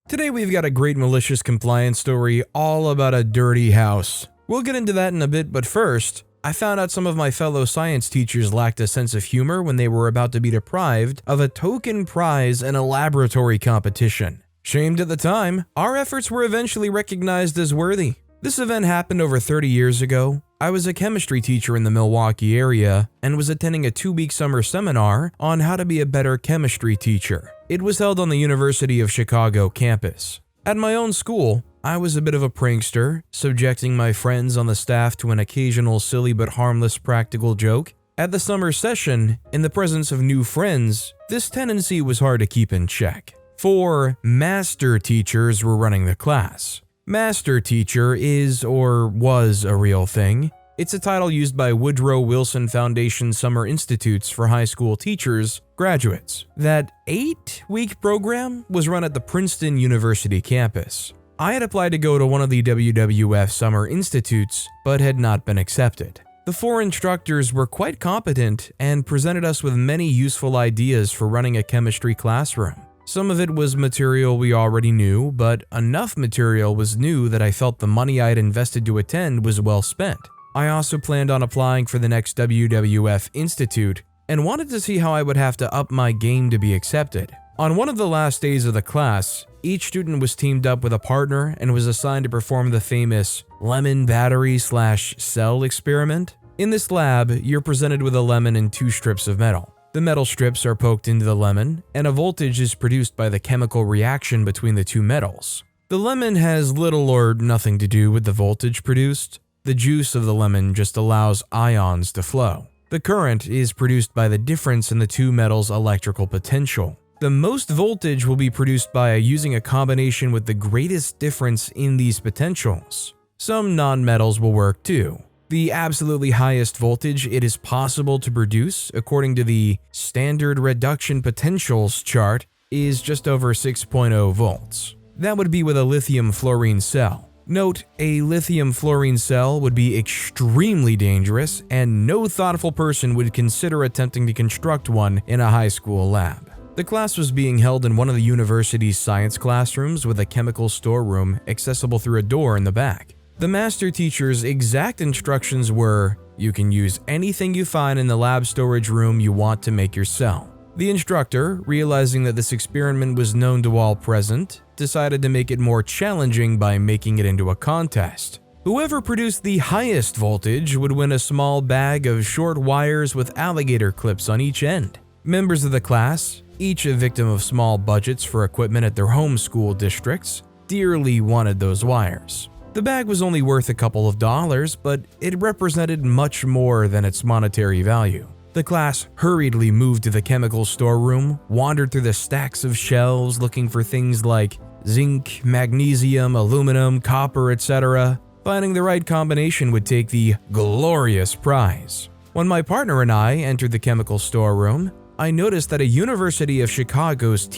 Today we've got a great malicious compliance story all about a dirty house. We'll get into that in a bit, but first, I found out some of my fellow science teachers lacked a sense of humor when they were about to be deprived of a token prize in a laboratory competition. Shamed at the time, our efforts were eventually recognized as worthy. This event happened over 30 years ago. I was a chemistry teacher in the Milwaukee area and was attending a 2-week summer seminar on how to be a better chemistry teacher. It was held on the University of Chicago campus. At my own school, I was a bit of a prankster, subjecting my friends on the staff to an occasional silly but harmless practical joke. At the summer session, in the presence of new friends, this tendency was hard to keep in check. 4 master teachers were running the class. Master teacher is or was a real thing. It's a title used by Woodrow Wilson Foundation Summer Institutes for high school teachers, graduates. That 8-week program was run at the Princeton University campus. I had applied to go to one of the WWF Summer Institutes, but had not been accepted. The 4 instructors were quite competent and presented us with many useful ideas for running a chemistry classroom. Some of it was material we already knew, but enough material was new that I felt the money I had invested to attend was well spent. I also planned on applying for the next WWF Institute and wanted to see how I would have to up my game to be accepted. On one of the last days of the class, each student was teamed up with a partner and was assigned to perform the famous lemon battery/cell experiment. In this lab, you're presented with a lemon and 2 strips of metal. The metal strips are poked into the lemon, and a voltage is produced by the chemical reaction between the 2 metals. The lemon has little or nothing to do with the voltage produced. The juice of the lemon just allows ions to flow. The current is produced by the difference in the 2 metals' electrical potential. The most voltage will be produced by using a combination with the greatest difference in these potentials. Some non-metals will work too. The absolutely highest voltage it is possible to produce, according to the standard reduction potentials chart, is just over 6.0 volts. That would be with a lithium-fluorine cell. Note, a lithium-fluorine cell would be extremely dangerous, and no thoughtful person would consider attempting to construct one in a high school lab. The class was being held in one of the university's science classrooms with a chemical storeroom accessible through a door in the back. The master teacher's exact instructions were, you can use anything you find in the lab storage room you want to make your cell. The instructor, realizing that this experiment was known to all present, decided to make it more challenging by making it into a contest. Whoever produced the highest voltage would win a small bag of short wires with alligator clips on each end. Members of the class, each a victim of small budgets for equipment at their home school districts, dearly wanted those wires. The bag was only worth a couple of dollars, but it represented much more than its monetary value. The class hurriedly moved to the chemical storeroom, wandered through the stacks of shelves looking for things like zinc, magnesium, aluminum, copper, etc. Finding the right combination would take the glorious prize. When my partner and I entered the chemical storeroom, I noticed that a University of Chicago's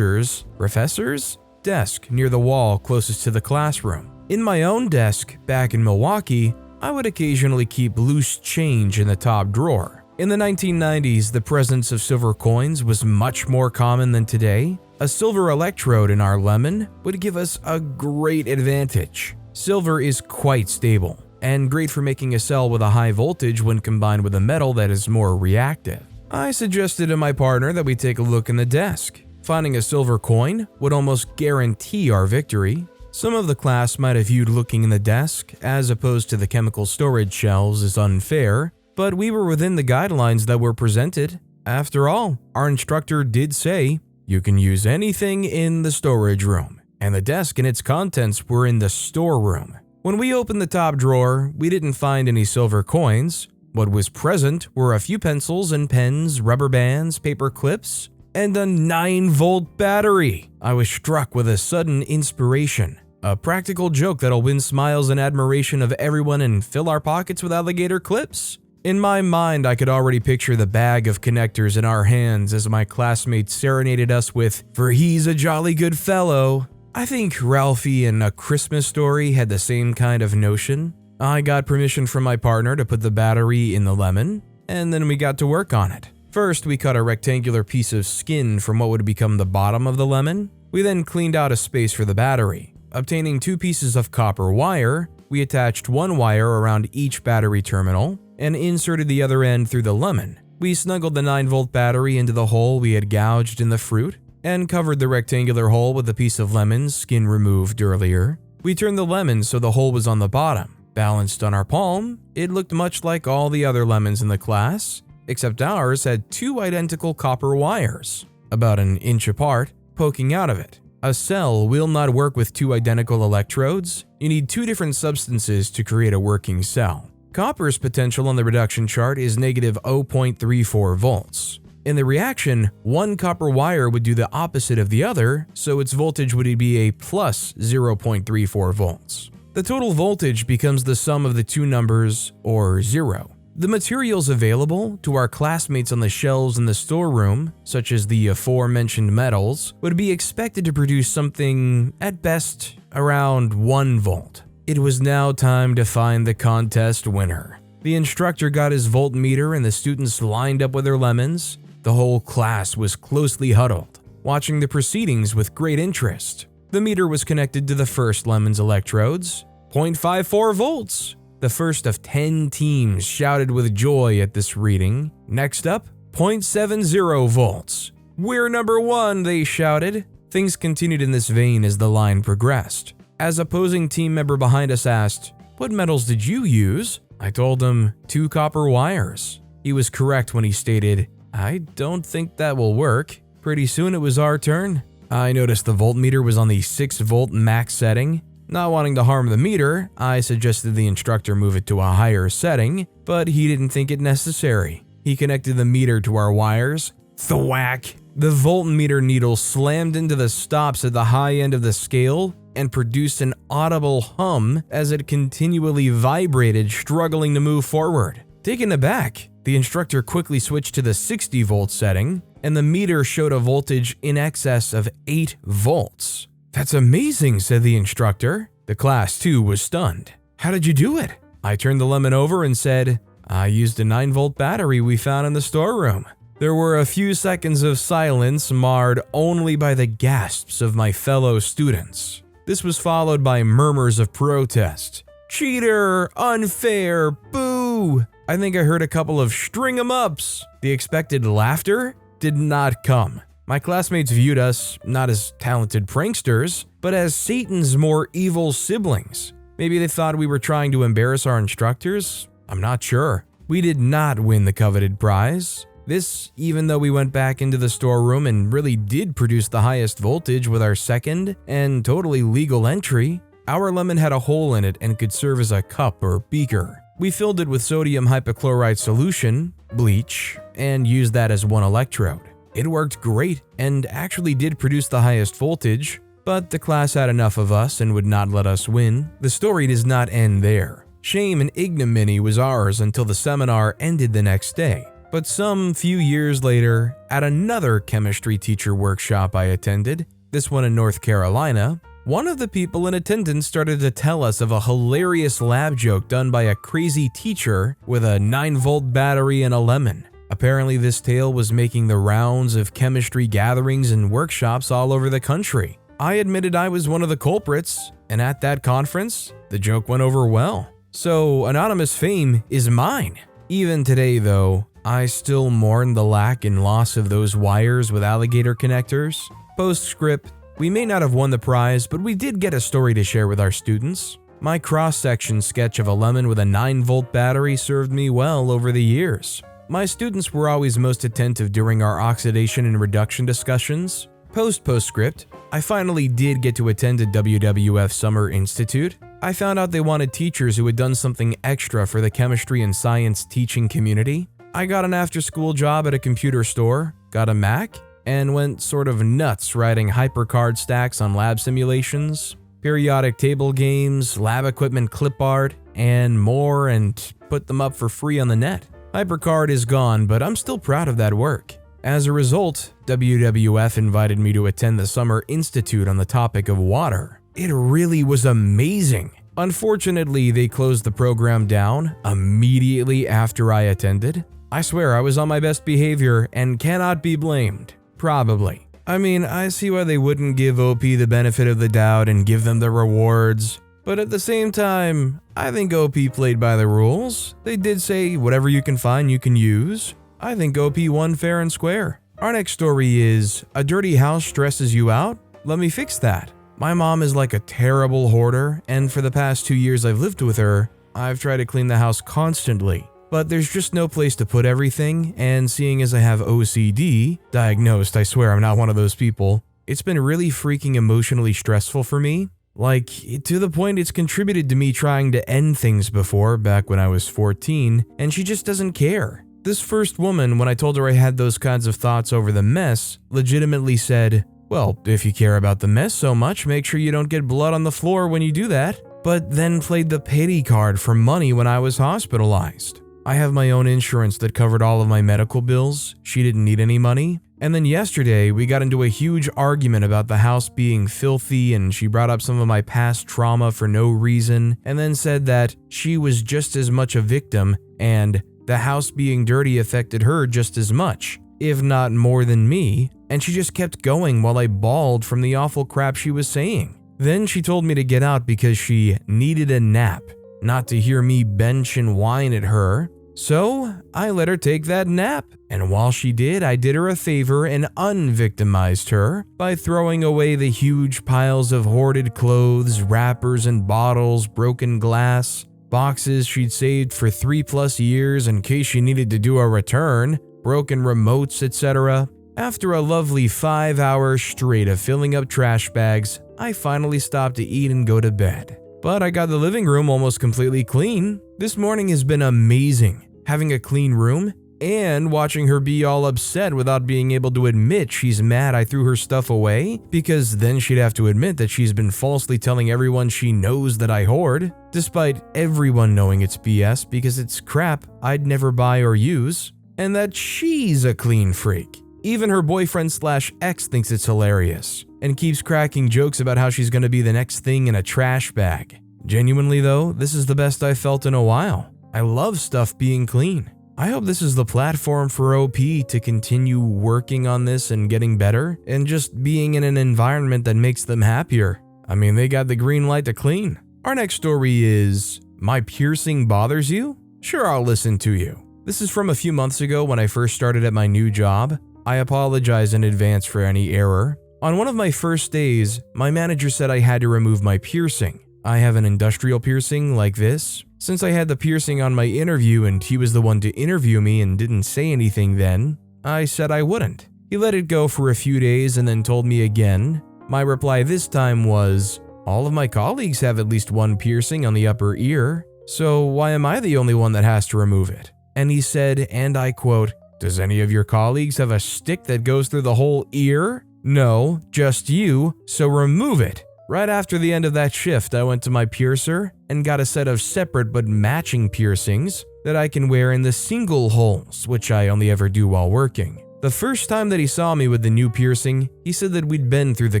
professor's desk near the wall closest to the classroom. In my own desk, back in Milwaukee, I would occasionally keep loose change in the top drawer. In the 1990s, the presence of silver coins was much more common than today. A silver electrode in our lemon would give us a great advantage. Silver is quite stable, and great for making a cell with a high voltage when combined with a metal that is more reactive. I suggested to my partner that we take a look in the desk. Finding a silver coin would almost guarantee our victory. Some of the class might have viewed looking in the desk, as opposed to the chemical storage shelves, as unfair, but we were within the guidelines that were presented. After all, our instructor did say, you can use anything in the storage room, and the desk and its contents were in the storeroom. When we opened the top drawer, we didn't find any silver coins. What was present were a few pencils and pens, rubber bands, paper clips, and a 9-volt battery. I was struck with a sudden inspiration. A practical joke that'll win smiles and admiration of everyone and fill our pockets with alligator clips? In my mind, I could already picture the bag of connectors in our hands as my classmates serenaded us with, "For he's a jolly good fellow." I think Ralphie in A Christmas Story had the same kind of notion. I got permission from my partner to put the battery in the lemon, and then we got to work on it. First, we cut a rectangular piece of skin from what would become the bottom of the lemon. We then cleaned out a space for the battery. Obtaining 2 pieces of copper wire, we attached one wire around each battery terminal and inserted the other end through the lemon. We snuggled the 9-volt battery into the hole we had gouged in the fruit and covered the rectangular hole with a piece of lemon skin removed earlier. We turned the lemon so the hole was on the bottom. Balanced on our palm, it looked much like all the other lemons in the class, except ours had 2 identical copper wires, about an inch apart, poking out of it. A cell will not work with 2 identical electrodes. You need 2 different substances to create a working cell. Copper's potential on the reduction chart is negative 0.34 volts. In the reaction, one copper wire would do the opposite of the other, so its voltage would be a plus 0.34 volts. The total voltage becomes the sum of the 2 numbers, or 0. The materials available to our classmates on the shelves in the storeroom, such as the aforementioned metals, would be expected to produce something, at best, around 1 volt. It was now time to find the contest winner. The instructor got his voltmeter and the students lined up with their lemons. The whole class was closely huddled, watching the proceedings with great interest. The meter was connected to the first lemon's electrodes, 0.54 volts. The first of 10 teams shouted with joy at this reading. Next up, 0.70 volts. "We're number 1, they shouted. Things continued in this vein as the line progressed. As opposing team member behind us asked, "What metals did you use?" I told him 2 copper wires. He was correct when he stated, "I don't think that will work." Pretty soon it was our turn. I noticed the voltmeter was on the 6-volt max setting. Not wanting to harm the meter, I suggested the instructor move it to a higher setting, but he didn't think it necessary. He connected the meter to our wires. Thwack! The voltmeter needle slammed into the stops at the high end of the scale and produced an audible hum as it continually vibrated, struggling to move forward. Taken aback, the instructor quickly switched to the 60-volt setting, and the meter showed a voltage in excess of 8 volts. "That's amazing," said the instructor. The class, too, was stunned. "How did you do it?" I turned the lemon over and said, "I used a 9-volt battery we found in the storeroom." There were a few seconds of silence marred only by the gasps of my fellow students. This was followed by murmurs of protest. "Cheater! Unfair! Boo!" I think I heard a couple of string 'em ups. The expected laughter did not come. My classmates viewed us not as talented pranksters, but as Satan's more evil siblings. Maybe they thought we were trying to embarrass our instructors? I'm not sure. We did not win the coveted prize. This, even though we went back into the storeroom and really did produce the highest voltage with our second and totally legal entry. Our lemon had a hole in it and could serve as a cup or beaker. We filled it with sodium hypochlorite solution, bleach, and used that as one electrode. It worked great and actually did produce the highest voltage, but the class had enough of us and would not let us win. The story does not end there. Shame and ignominy was ours until the seminar ended the next day. But some few years later, at another chemistry teacher workshop I attended, this one in North Carolina, one of the people in attendance started to tell us of a hilarious lab joke done by a crazy teacher with a 9-volt battery and a lemon. Apparently, this tale was making the rounds of chemistry gatherings and workshops all over the country. I admitted I was one of the culprits, and at that conference, the joke went over well. So, anonymous fame is mine. Even today, though, I still mourn the lack and loss of those wires with alligator connectors. Postscript, we may not have won the prize, but we did get a story to share with our students. My cross-section sketch of a lemon with a 9-volt battery served me well over the years. My students were always most attentive during our oxidation and reduction discussions. Postscript, I finally did get to attend a WWF Summer Institute. I found out they wanted teachers who had done something extra for the chemistry and science teaching community. I got an after-school job at a computer store, got a Mac, and went sort of nuts writing hypercard stacks on lab simulations, periodic table games, lab equipment clip art, and more, and put them up for free on the net. HyperCard is gone, but I'm still proud of that work. As a result, WWF invited me to attend the Summer Institute on the topic of water. It really was amazing. Unfortunately, they closed the program down immediately after I attended. I swear I was on my best behavior and cannot be blamed. Probably. I mean, I see why they wouldn't give OP the benefit of the doubt and give them the rewards. But at the same time, I think OP played by the rules. They did say whatever you can find you can use. I think OP won fair and square. Our next story is, a dirty house stresses you out? Let me fix that. My mom is like a terrible hoarder, and for the past 2 years I've lived with her, I've tried to clean the house constantly. But there's just no place to put everything, and seeing as I have OCD, diagnosed, I swear I'm not one of those people, it's been really freaking emotionally stressful for me. Like, to the point it's contributed to me trying to end things before, back when I was 14, and she just doesn't care. This first woman, when I told her I had those kinds of thoughts over the mess, legitimately said, well, if you care about the mess so much, make sure you don't get blood on the floor when you do that, but then played the pity card for money when I was hospitalized. I have my own insurance that covered all of my medical bills, she didn't need any money, and then yesterday we got into a huge argument about the house being filthy and she brought up some of my past trauma for no reason and then said that she was just as much a victim and the house being dirty affected her just as much, if not more than me, and she just kept going while I bawled from the awful crap she was saying. Then she told me to get out because she needed a nap, not to hear me bench and whine at her. So I let her take that nap, and while she did, I did her a favor and unvictimized her by throwing away the huge piles of hoarded clothes, wrappers and bottles, broken glass, boxes she'd saved for 3+ years in case she needed to do a return, broken remotes, etc. After a lovely 5 hours straight of filling up trash bags, I finally stopped to eat and go to bed. But I got the living room almost completely clean. This morning has been amazing, having a clean room and watching her be all upset without being able to admit she's mad I threw her stuff away, because then she'd have to admit that she's been falsely telling everyone she knows that I hoard, despite everyone knowing it's BS because it's crap I'd never buy or use, and that she's a clean freak. Even her boyfriend/ex thinks it's hilarious and keeps cracking jokes about how she's gonna be the next thing in a trash bag. Genuinely though, this is the best I've felt in a while. I love stuff being clean. I hope this is the platform for OP to continue working on this and getting better and just being in an environment that makes them happier. I mean, they got the green light to clean. Our next story is, my piercing bothers you? Sure, I'll listen to you. This is from a few months ago when I first started at my new job. I apologize in advance for any error. On one of my first days, my manager said I had to remove my piercing. I have an industrial piercing like this. Since I had the piercing on my interview and he was the one to interview me and didn't say anything then, I said I wouldn't. He let it go for a few days and then told me again. My reply this time was, all of my colleagues have at least one piercing on the upper ear, so why am I the only one that has to remove it? And he said, and I quote, does any of your colleagues have a stick that goes through the whole ear? No, just you, so remove it. Right after the end of that shift, I went to my piercer and got a set of separate but matching piercings that I can wear in the single holes, which I only ever do while working. The first time that he saw me with the new piercing, he said that we'd been through the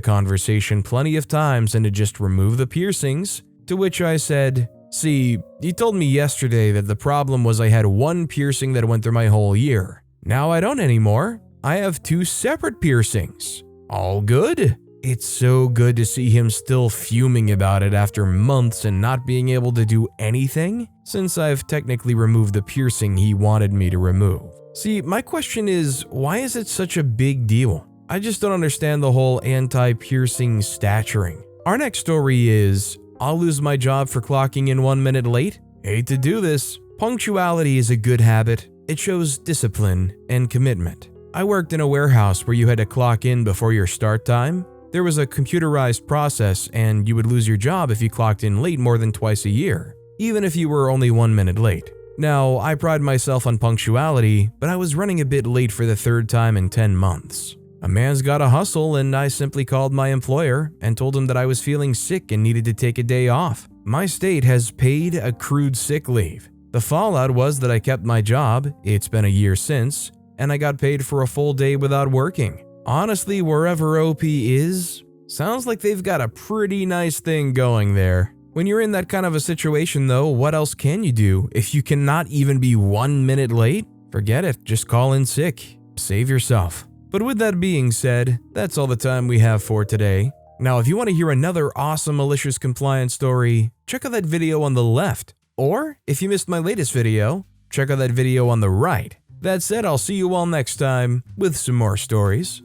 conversation plenty of times and to just remove the piercings, to which I said, see, you told me yesterday that the problem was I had one piercing that went through my whole ear. Now I don't anymore. I have 2 separate piercings. All good. It's so good to see him still fuming about it after months and not being able to do anything, since I've technically removed the piercing he wanted me to remove. See, my question is, why is it such a big deal? I just don't understand the whole anti-piercing staturing. Our next story is, I'll lose my job for clocking in 1 minute late? Hate to do this. Punctuality is a good habit. It shows discipline and commitment. I worked in a warehouse where you had to clock in before your start time. There was a computerized process and you would lose your job if you clocked in late more than twice a year, even if you were only 1 minute late. Now, I pride myself on punctuality, but I was running a bit late for the 3rd time in 10 months. A man's gotta hustle, and I simply called my employer and told him that I was feeling sick and needed to take a day off. My state has paid accrued sick leave. The fallout was that I kept my job, it's been a year since, and I got paid for a full day without working. Honestly, wherever OP is, sounds like they've got a pretty nice thing going there. When you're in that kind of a situation though, what else can you do? If you cannot even be 1 minute late, forget it, just call in sick. Save yourself. But with that being said, that's all the time we have for today. Now, if you want to hear another awesome malicious compliance story, check out that video on the left. Or, if you missed my latest video, check out that video on the right. That said, I'll see you all next time with some more stories.